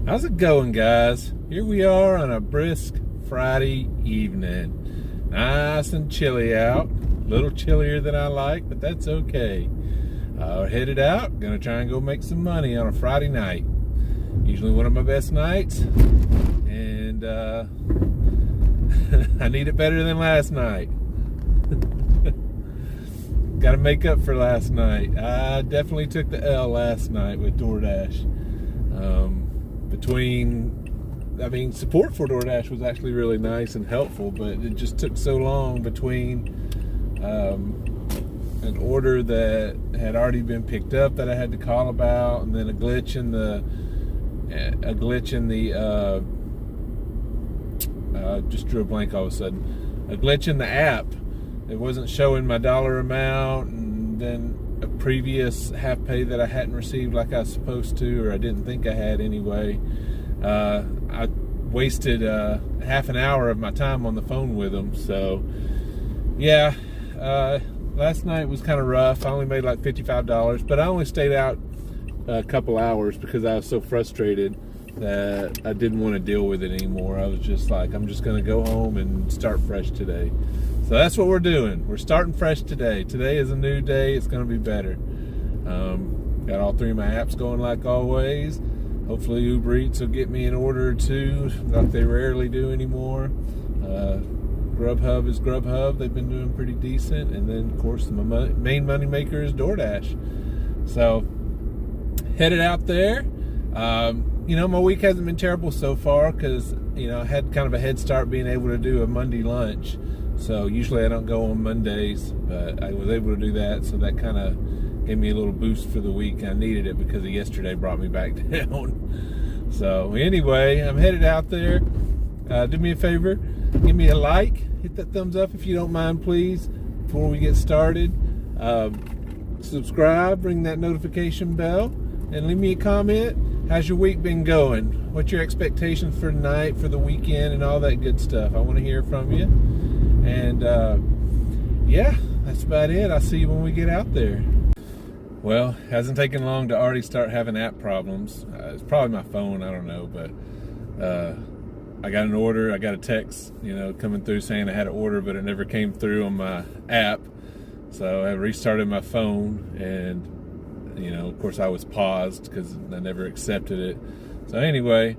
How's it going, guys? Here we are on a brisk Friday evening. Nice and chilly out. A little chillier than I like, but that's okay. We're headed out. Gonna try and go make some money on a Friday night. Usually one of my best nights. And I need it better than last night. Got to make up for last night. I definitely took the L last night with DoorDash. Support for DoorDash was actually really nice and helpful, but it just took so long between an order that had already been picked up that I had to call about, and then a glitch in the just drew a blank all of a sudden. A glitch in the app. It wasn't showing my dollar amount, and then a previous half pay that I hadn't received like I was supposed to, or I didn't think I had anyway. I wasted half an hour of my time on the phone with them. So yeah, last night was kind of rough. I only made like $55, but I only stayed out a couple hours because I was so frustrated that I didn't want to deal with it anymore. I was just like, I'm just going to go home and start fresh today. So that's what we're doing. We're starting fresh today. Today is a new day. It's going to be better. Got all three of my apps going like always. Hopefully Uber Eats will get me an order or two like they rarely do anymore. Grubhub is Grubhub. They've been doing pretty decent. And then, of course, my main money maker is DoorDash. So, headed out there. My week hasn't been terrible so far because, I had kind of a head start being able to do a Monday lunch. So usually I don't go on Mondays, but I was able to do that. So that kind of gave me a little boost for the week. I needed it because of yesterday brought me back down. So anyway, I'm headed out there. Do me a favor, give me a like, hit that thumbs up if you don't mind, please, before we get started. Subscribe, ring that notification bell, and leave me a comment. How's your week been going? What's your expectations for tonight, for the weekend, and all that good stuff? I want to hear from you. And yeah, that's about it. I'll see you when we get out there. Well, hasn't taken long to already start having app problems. It's probably my phone, I don't know, but I got an order. I got a text, coming through saying I had an order, but it never came through on my app. So I restarted my phone, and of course I was paused because I never accepted it. So anyway,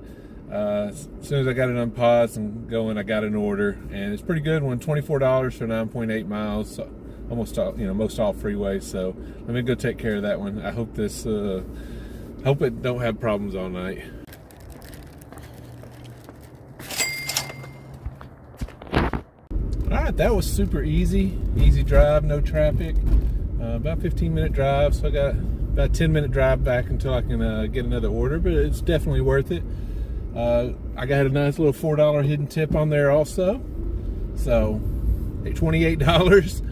as soon as I got it unpaused and going, I got an order, and it's pretty good one. $24 for 9.8 miles, so almost all, most all freeways. So let me go take care of that one. I hope hope it don't have problems all night. All right, that was super easy drive, no traffic. About 15-minute drive, so I got about a 10-minute drive back until I can get another order, but it's definitely worth it. I got a nice little $4 hidden tip on there also. So, $28.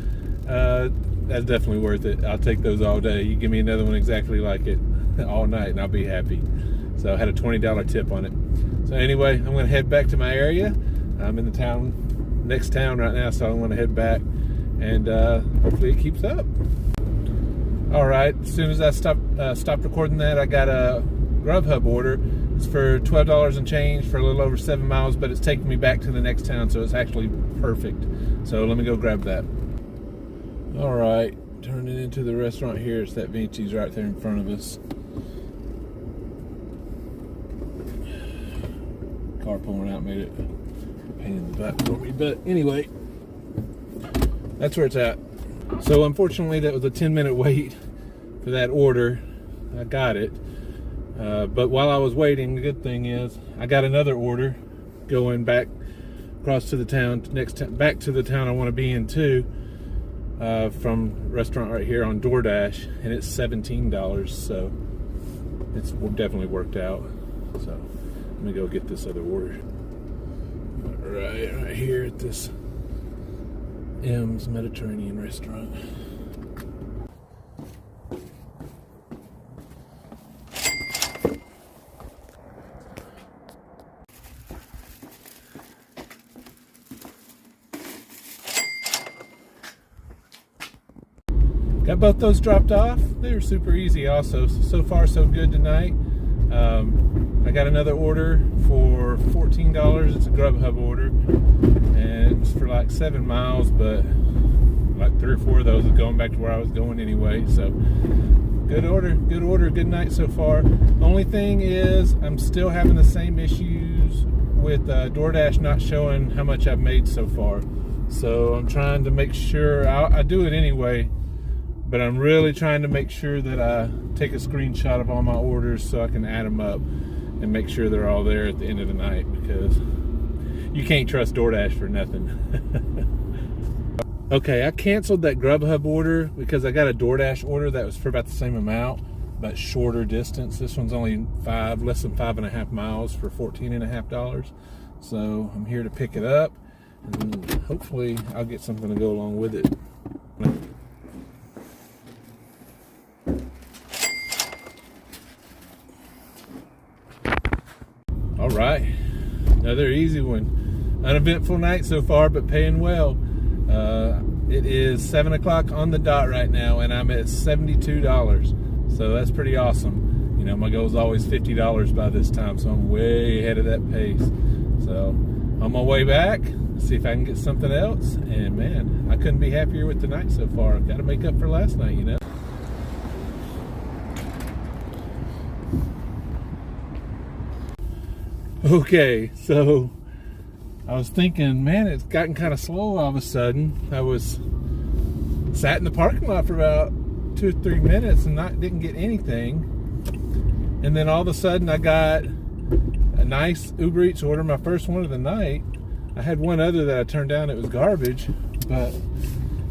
That's definitely worth it. I'll take those all day. You give me another one exactly like it all night and I'll be happy. So I had a $20 tip on it. So anyway, I'm going to head back to my area. I'm in the next town right now, so I'm going to head back, and hopefully it keeps up. All right, as soon as I stopped recording that, I got a Grubhub order. It's for $12 and change for a little over 7 miles, but it's taking me back to the next town, so it's actually perfect. So let me go grab that. All right, turning into the restaurant here. It's that Vinci's right there in front of us. Car pulling out made it a pain in the butt for me, but anyway, that's where it's at. So unfortunately, that was a 10-minute wait for that order. I got it. But while I was waiting, the good thing is I got another order going back across to the town, back to the town I want to be in too, from a restaurant right here on DoorDash, and it's $17, so it's definitely worked out. So let me go get this other order. Right here at this M's Mediterranean restaurant. Got both those dropped off. They were super easy also. So far so good tonight. I got another order for $14. It's a Grubhub order, and it's for like 7 miles, but like 3 or 4 of those are going back to where I was going anyway. So good order, good night so far. Only thing is I'm still having the same issues with DoorDash not showing how much I've made so far. So I'm trying to make sure, I do it anyway, but I'm really trying to make sure that I take a screenshot of all my orders so I can add them up and make sure they're all there at the end of the night, because you can't trust DoorDash for nothing. Okay, I canceled that Grubhub order because I got a DoorDash order that was for about the same amount, but shorter distance. This one's only less than 5.5 miles for $14.50. So I'm here to pick it up, and hopefully I'll get something to go along with it. All right, another easy one. Uneventful night so far, but paying well. It is 7 o'clock on the dot right now, and I'm at $72. So that's pretty awesome. You know, my goal is always $50 by this time, so I'm way ahead of that pace. So on my way back, see if I can get something else. And man, I couldn't be happier with the night so far. I've got to make up for last night, you know. Okay, so I was thinking, man, it's gotten kind of slow all of a sudden. I was sat in the parking lot for about 2 or 3 minutes and didn't get anything. And then all of a sudden I got a nice Uber Eats order, my first one of the night. I had one other that I turned down. It was garbage, but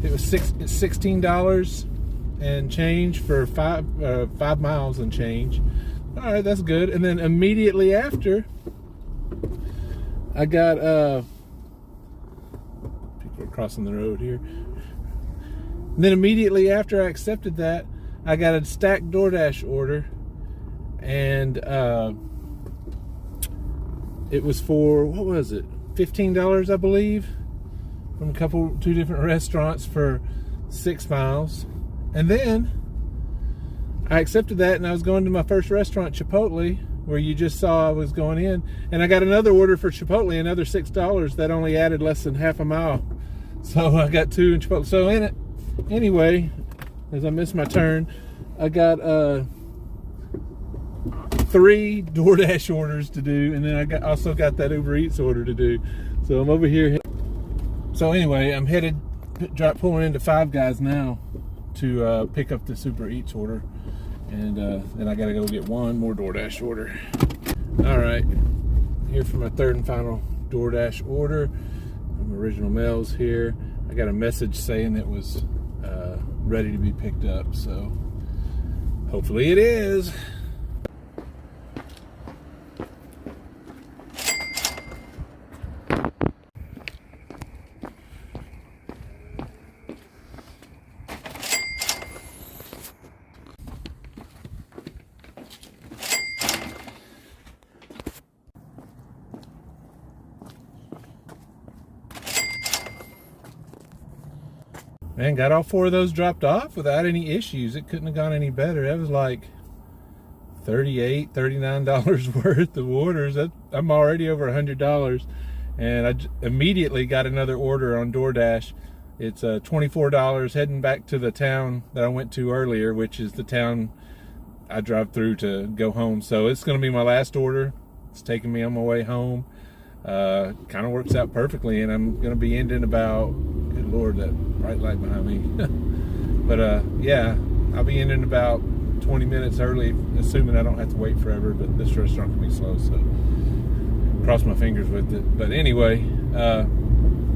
it was $16 and change for 5 miles and change. All right, that's good. And then immediately after, I got people are crossing the road here. And then immediately after I accepted that, I got a stacked DoorDash order, and it was for, what was it, $15, I believe, from 2 different restaurants for 6 miles. And then I accepted that, and I was going to my first restaurant, Chipotle, where you just saw I was going in, and I got another order for Chipotle, another $6 that only added less than half a mile. So I got 2 in Chipotle. So in it, anyway, as I missed my turn, I got 3 DoorDash orders to do, and then I also got that Uber Eats order to do. So I'm over here. So anyway, I'm headed, pulling into Five Guys now to pick up this Uber Eats order. And then I gotta go get one more DoorDash order. All right, here for my 3rd and final DoorDash order from Original Mails here. I got a message saying it was ready to be picked up, so hopefully it is. Man, got all 4 of those dropped off without any issues. It couldn't have gone any better. That was like $38, $39 worth of orders. I'm already over $100. And I immediately got another order on DoorDash. It's $24 heading back to the town that I went to earlier, which is the town I drive through to go home. So it's going to be my last order. It's taking me on my way home. Kind of works out perfectly, and I'm going to be ending about, good Lord, that bright light behind me. But yeah, I'll be ending about 20 minutes early, assuming I don't have to wait forever, but this restaurant can be slow, so cross my fingers with it. But anyway,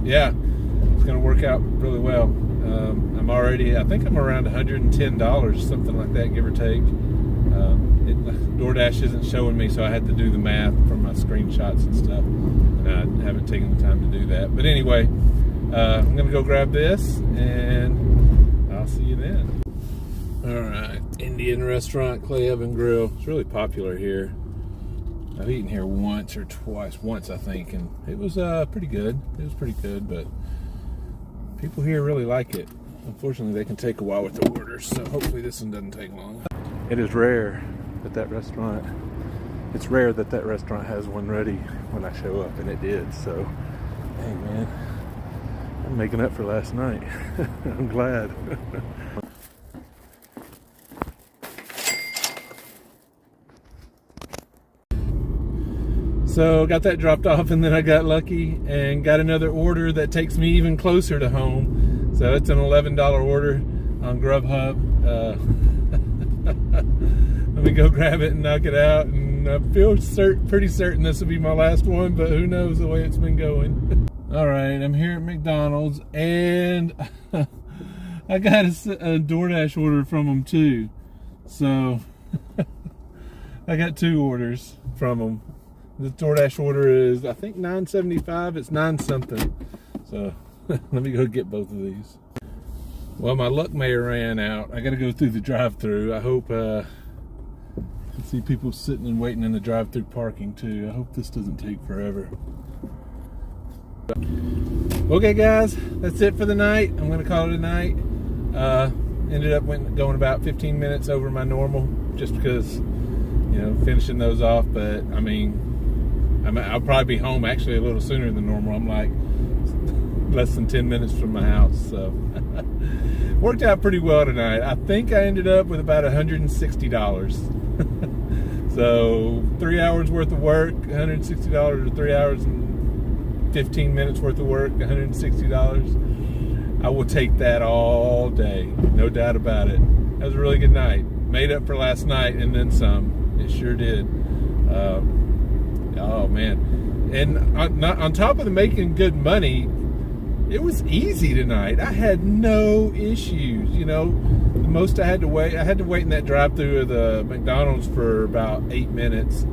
yeah, it's going to work out really well. I think I'm around $110, something like that, give or take. DoorDash isn't showing me, so I had to do the math from my screenshots and stuff, and I haven't taken the time to do that. But anyway, I'm gonna go grab this, and I'll see you then. All right, Indian restaurant, Clay Oven Grill. It's really popular here. I've eaten here once or twice, I think, and it was pretty good. It was pretty good, but people here really like it. Unfortunately, they can take a while with the orders, so hopefully this one doesn't take long. It is rare at that restaurant it's rare that that restaurant has one ready when I show up, and it did. So, hey man, I'm making up for last night. I'm glad. So got that dropped off, and then I got lucky and got another order that takes me even closer to home. So it's an $11 order on Grubhub. Let me go grab it and knock it out, and I feel pretty certain this will be my last one, but who knows the way it's been going. All right, I'm here at McDonald's, and I got a DoorDash order from them too. So I got 2 orders from them. The DoorDash order is, I think, $9.75. It's 9 something. So let me go get both of these. Well, my luck may have ran out. I got to go through the drive-thru. I hope I see people sitting and waiting in the drive-thru parking too. I hope this doesn't take forever. Okay, guys, that's it for the night. I'm going to call it a night. Ended up going about 15 minutes over my normal, just because, you know, finishing those off. But I mean, I'll probably be home actually a little sooner than normal. I'm like less than 10 minutes from my house, so worked out pretty well tonight. I think I ended up with about $160. So 3 hours worth of work, $160, or 3 hours and 15 minutes worth of work, $160. I will take that all day, no doubt about it. That was a really good night. Made up for last night and then some. It sure did. Oh man, and on top of the making good money, it was easy tonight. I had no issues. You know, the most I had to wait in that drive-thru of the McDonald's for about 8 minutes,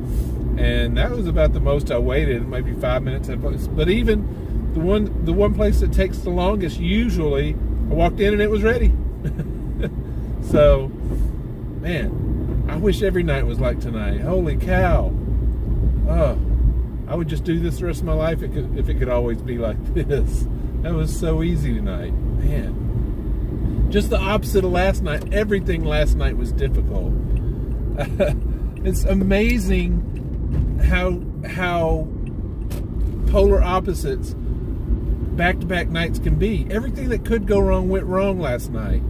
and that was about the most I waited. Maybe 5 minutes. But even the one place that takes the longest, usually I walked in and it was ready. So, man, I wish every night was like tonight. Holy cow. Oh, I would just do this the rest of my life if it could always be like this. That was so easy tonight. Man. Just the opposite of last night. Everything last night was difficult. It's amazing how polar opposites back-to-back nights can be. Everything that could go wrong went wrong last night.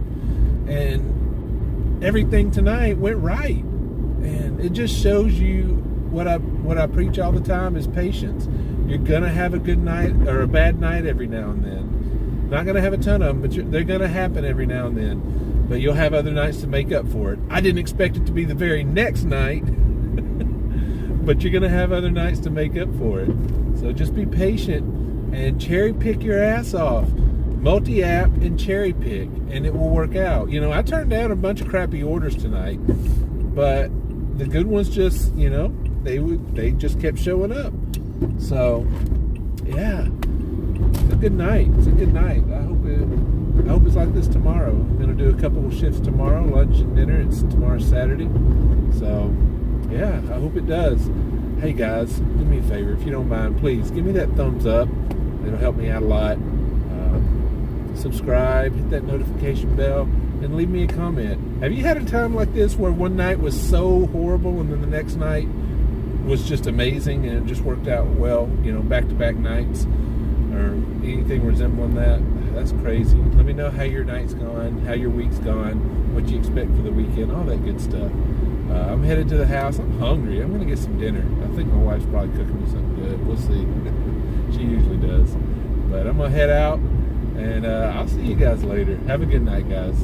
And everything tonight went right. And it just shows you what I preach all the time is patience. You're gonna have a good night or a bad night every now and then. Not gonna have a ton of them, but they're gonna happen every now and then. But you'll have other nights to make up for it. I didn't expect it to be the very next night, but you're gonna have other nights to make up for it. So just be patient and cherry pick your ass off. Multi-app and cherry pick, and it will work out. You know, I turned down a bunch of crappy orders tonight, but the good ones just, you know, they just kept showing up. So yeah, it's a good night. It's a good night. I hope it's like this tomorrow. I'm gonna do a couple of shifts tomorrow, lunch and dinner. It's tomorrow Saturday. So yeah, I hope it does. Hey guys, do me a favor, if you don't mind, please give me that thumbs up. It'll help me out a lot. Subscribe, hit that notification bell, and leave me a comment. Have you had a time like this where one night was so horrible and then the next night was just amazing and it just worked out well? You know, back-to-back nights or anything resembling that? That's crazy. Let me know how your night's gone, how your week's gone, what you expect for the weekend, all that good stuff. I'm headed to the house. I'm hungry. I'm going to get some dinner. I think my wife's probably cooking me something good. We'll see. She usually does. But I'm going to head out, and I'll see you guys later. Have a good night, guys.